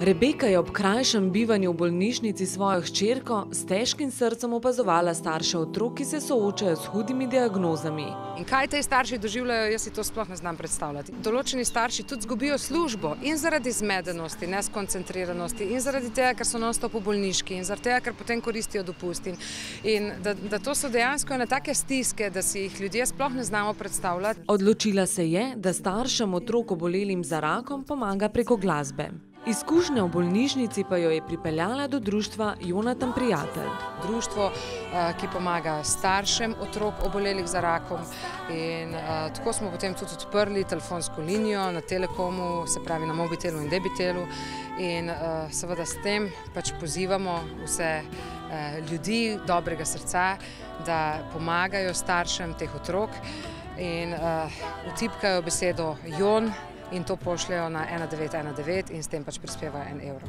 Rebeka je ob krajšem bivanju v bolnišnici svojo hčerko s težkim srcem opazovala starše otrok, ki se soočajo s hudimi diagnozami. In kaj te starši doživljajo, jaz si to sploh ne znam predstavljati. Določeni starši tudi izgubijo službo in zaradi zmedenosti, neskoncentriranosti in zaradi tega, ker so non-stop v bolniški in zaradi tega, ker potem koristijo dopust. In da to so dejansko ene take stiske, da si jih ljudje sploh ne znamo predstavljati. Odločila se je, da staršem otrok obolelim za rakom pomaga preko glasbe. Izkušnja v bolnišnici pa jo je pripeljala do društva Jonatan Prijatelj. Društvo, ki pomaga staršem otrok obolelih za rakom, in tako smo potem tudi odprli telefonsko linijo na Telekomu, se pravi na Mobitelu in Debitelu, in seveda s tem pač pozivamo vse ljudi dobrega srca, da pomagajo staršem teh otrok in vtipkajo besedo Jon in to pošljajo na 1919 in s tem pač prispevajo 1 evro.